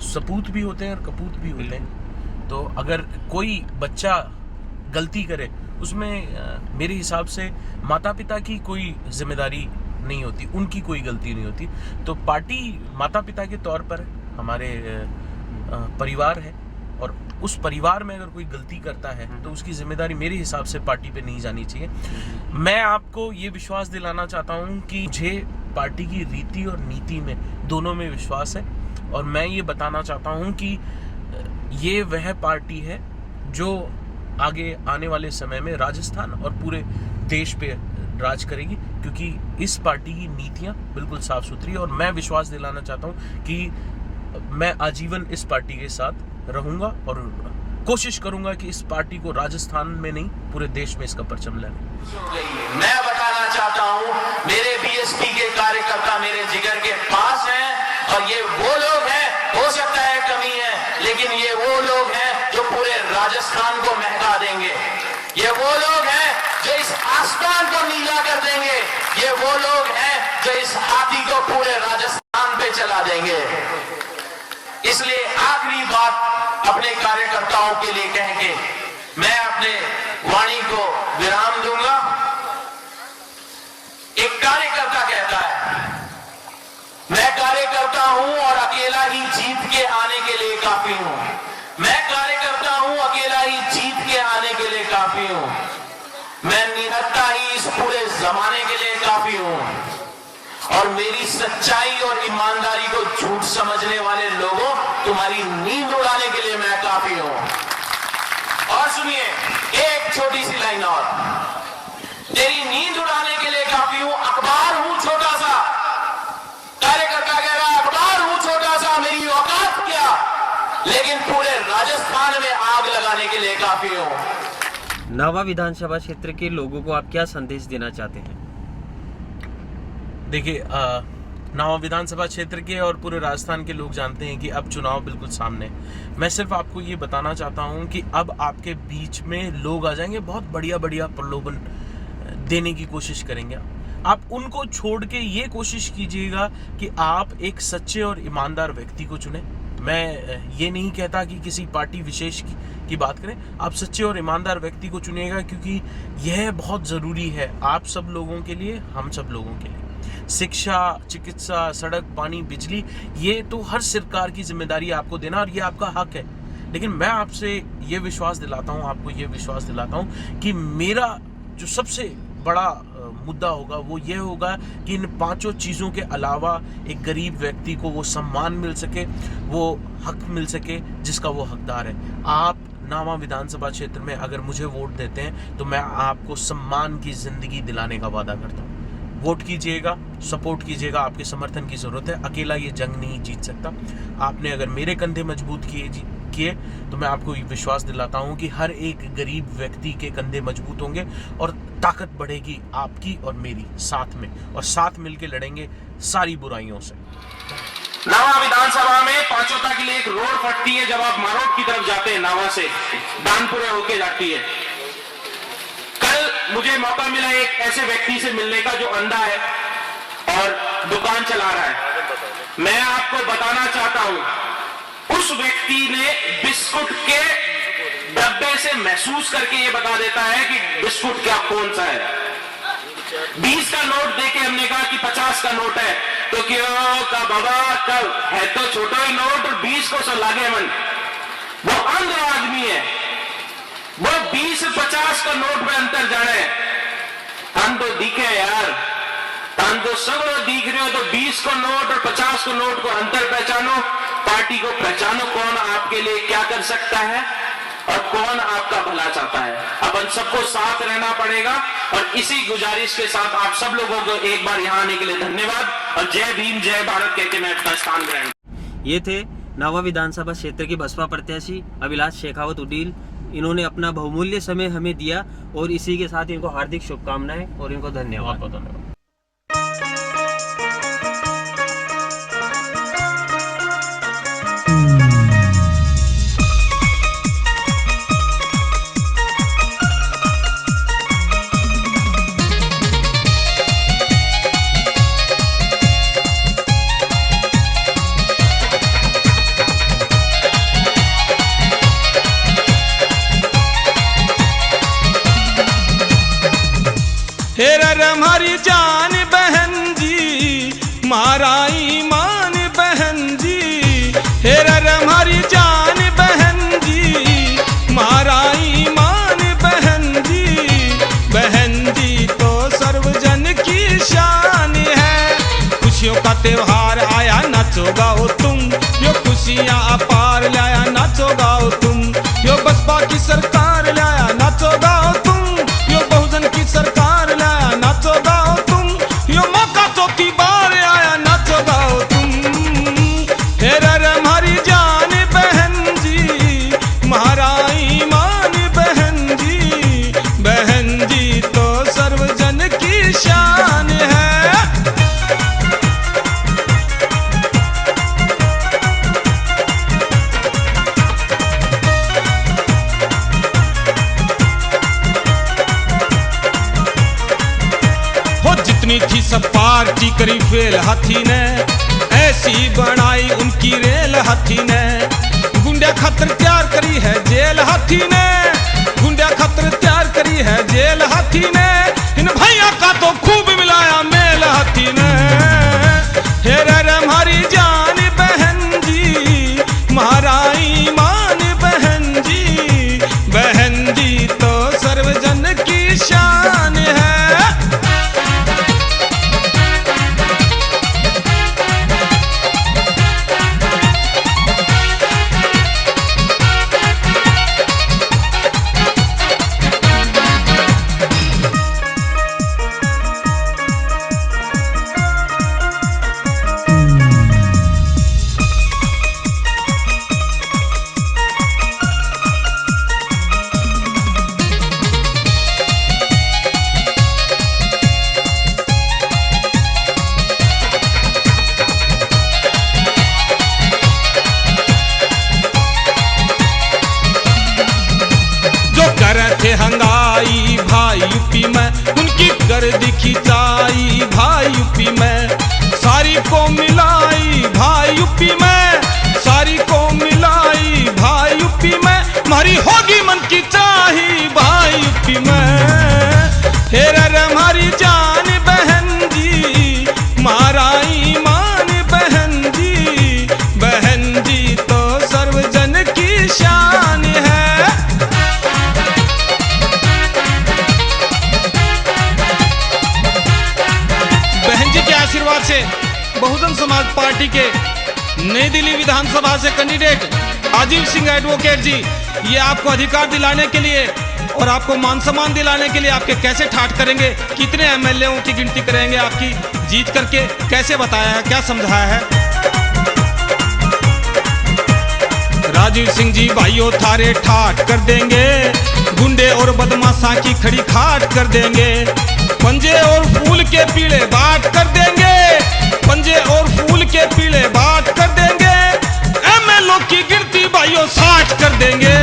सपूत भी होते हैं और कपूत भी होते हैं। तो अगर कोई बच्चा गलती करे, उसमें मेरे हिसाब से माता पिता की कोई जिम्मेदारी नहीं होती, उनकी कोई गलती नहीं होती। तो पार्टी माता पिता के तौर पर हमारे परिवार है, और उस परिवार में अगर कोई गलती करता है तो उसकी जिम्मेदारी मेरे हिसाब से पार्टी पे नहीं जानी चाहिए। मैं आपको ये विश्वास दिलाना चाहता हूँ कि मुझे पार्टी की रीति और नीति में दोनों में विश्वास है, और मैं ये बताना चाहता हूँ कि ये वह पार्टी है जो आगे आने वाले समय में राजस्थान और पूरे देश पे राज करेगी, क्योंकि इस पार्टी की नीतियां बिल्कुल साफ सुथरी। और मैं विश्वास दिलाना चाहता हूं कि मैं आजीवन इस पार्टी के साथ रहूंगा, और कोशिश करूंगा कि इस पार्टी को राजस्थान में नहीं पूरे देश में इसका परचम लहराए। मैं बताना चाहता हूं, मेरे बीएसपी के कार्यकर्ता मेरे जिगर के पास हैं, और ये वो लोग हैं, हो सकता है कमी है, लेकिन ये वो लोग हैं जो पूरे राजस्थान को महका देंगे। ये वो लोग हैं जो इस आसमान को नीला कर देंगे। ये वो लोग हैं जो इस हाथी को पूरे राजस्थान पे चला देंगे। इसलिए आखिरी बात अपने कार्यकर्ताओं के लिए कह के मैं अपने वाणी को विराम दूंगा। एक कार्यकर्ता कहता है, मैं कार्यकर्ता हूं और अकेला ही जीत के आने के लिए काफी हूं। मैं कार्यकर्ता हूं, अकेला ही जीत के आने के लिए काफी हूं। मैं निहत्था ही इस पूरे जमाने के लिए काफी हूं, और मेरी सच्चाई और ईमानदारी को झूठ समझने वाले लोगों, तुम्हारी नींद उड़ाने के लिए मैं काफी हूं। और सुनिए, एक छोटी सी लाइन और, तेरी नींद उड़ाने के लिए काफी हूं। अखबार हूं छोटा सा, कार्यकर्ता कह रहा है अखबार हूं छोटा सा, मेरी औकात क्या, लेकिन पूरे राजस्थान में आग लगाने के लिए काफी हूं। नावा विधानसभा क्षेत्र के लोगों को आप क्या संदेश देना चाहते हैं? देखिए, नावा विधानसभा क्षेत्र के और पूरे राजस्थान के लोग जानते हैं कि अब चुनाव बिल्कुल सामने है। मैं सिर्फ आपको ये बताना चाहता हूँ कि अब आपके बीच में लोग आ जाएंगे, बहुत बढ़िया बढ़िया प्रलोभन देने की कोशिश करेंगे। आप उनको छोड़ के ये कोशिश कीजिएगा कि आप एक सच्चे और ईमानदार व्यक्ति को चुनें। मैं ये नहीं कहता कि किसी पार्टी विशेष की बात करें, आप सच्चे और ईमानदार व्यक्ति को चुनिएगा, क्योंकि यह बहुत ज़रूरी है आप सब लोगों के लिए, हम सब लोगों के लिए। शिक्षा, चिकित्सा, सड़क, पानी, बिजली, ये तो हर सरकार की जिम्मेदारी है आपको देना, और ये आपका हक है। लेकिन मैं आपसे ये विश्वास दिलाता हूँ, आपको ये विश्वास दिलाता हूँ कि मेरा जो सबसे बड़ा मुद्दा होगा वो ये होगा कि इन 5 चीज़ों के अलावा एक गरीब व्यक्ति को वो सम्मान मिल सके, वो हक मिल सके जिसका वो हकदार है। आप नावा विधानसभा क्षेत्र में अगर मुझे वोट देते हैं तो मैं आपको सम्मान की जिंदगी दिलाने का वादा करता हूँ। वोट कीजिएगा, सपोर्ट कीजिएगा, आपके समर्थन की जरूरत है। अकेला ये जंग नहीं जीत सकता। आपने अगर मेरे कंधे मजबूत किए तो मैं आपको विश्वास दिलाता हूं कि हर एक गरीब व्यक्ति के कंधे मजबूत होंगे, और ताकत बढ़ेगी आपकी और मेरी साथ में, और साथ मिलकर लड़ेंगे सारी बुराइयों से। नावा विधानसभा में पांचोता के लिए एक रोड पड़ती है, जब आप मारोट की तरफ जाते हैं, नावा से दानपुरे होके जाती है। कल मुझे मौका मिला एक ऐसे व्यक्ति से मिलने का जो अंधा है और दुकान चला रहा है। मैं आपको बताना चाहता हूं, उस व्यक्ति ने बिस्कुट के डब्बे से महसूस करके ये बता देता है कि बिस्कुट क्या कौन सा है। 20 का नोट देके हमने कहा कि 50 का नोट है, तो क्यों का बाबा कब है तो छोटा ही नोट, 20 को सो लागे मन। वो अंध आदमी है, वो 20-50 का नोट में अंतर जाने। हम तो दिखे यार, हम तो सब दिख रहे हो, तो 20 को नोट और 50 को नोट को अंतर पहचानो, पार्टी को पहचानो, कौन आपके लिए क्या कर सकता है और कौन आपका भला चाहता है। अपन सब सबको साथ रहना पड़ेगा। और इसी गुजारिश के साथ आप सब लोगों को एक बार यहाँ आने के लिए धन्यवाद और जय भीम जय भारत कहकर मैं अपना स्थान ग्रहण। ये थे नावा विधानसभा क्षेत्र की बसपा प्रत्याशी अभिलाष शेखावत उडील। इन्होंने अपना बहुमूल्य समय हमें दिया और इसी के साथ इनको हार्दिक शुभकामनाएं और इनको धन्यवाद। हेरर हमारी जान बहन जी, मारा ईमान बहन जी। हेरर हमारी जान बहन जी, मारा ईमान बहन जी। बहन जी तो सर्वजन की शान है। खुशियों का त्योहार आया नाचो गाओ तुम, यो खुशियाँ अपार लाया नाचो गाओ तुम। यो बसपा की सरकार लाया नाचो गाओ तुम, यो बहुजन की सरकार लाया नाचो गाओ तुम। यो मौका चौथी बार आया नाचो गाओ तुम। हेरर हमारी जान बहन जी, मारा ईमान बहन जी। बहन जी तो सर्वजन की शान है। जितनी थी सब पार्टी करी फेल हाथी ने, ऐसी बनाई उनकी रेल हाथी ने। गुंडा खतर तैयार करी है जेल हाथी ने, गुंडा खतर तैयार करी है जेल हाथी ने। इन भैया का तो खूब मिलाया मेल हाथी ने। हेरर हमारी जान बहन जी, मारा ईमान बहन जी। बहन जी तो सर्वजन की शान है। हंगाई भाई यूपी में, उनकी गर्द खिंचाई भाई यूपी में। सारी को मिलाई भाई यूपी में, सारी को मिलाई भाई यूपी में। हमारी होगी मन की चाही भाई यूपी में। हेरर हमारी जान बहन जी, मारा ईमान बहन जी। बहन जी तो सर्वजन की शान है। आशीर्वाद से बहुजन समाज पार्टी के नई दिल्ली विधानसभा से कैंडिडेट अजीत सिंह एडवोकेट जी, ये आपको अधिकार दिलाने के लिए और आपको मान सम्मान दिलाने के लिए आपके कैसे ठाट करेंगे, कितने एमएलएओं की गिनती करेंगे आपकी जीत करके, कैसे बताया है, क्या समझाया है। राजीव सिंह जी भाइयों थारे ठाट कर देंगे, गुंडे और बदमाशा की खड़ी खाट कर देंगे। पंजे और फूल के पीले बात कर देंगे, पंजे और फूल के पीले बात कर देंगे। एमएलओ की गिनती भाइयों 60 कर देंगे।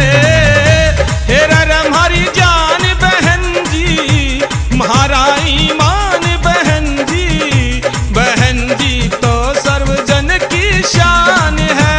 हेरर हमारी जान बहन जी, मारा ईमान बहन जी। बहन जी तो सर्वजन की शान है।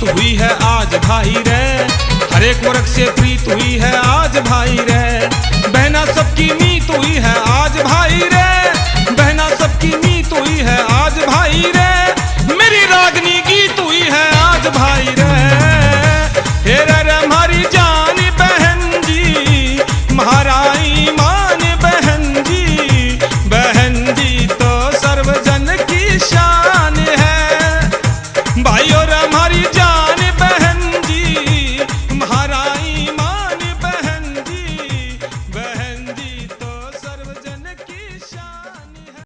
मीत हुई है आज भाई रे, हर एक वर्ग से प्रीत हुई है आज भाई रे, बहना सबकी मीत हुई है आज भाई रे।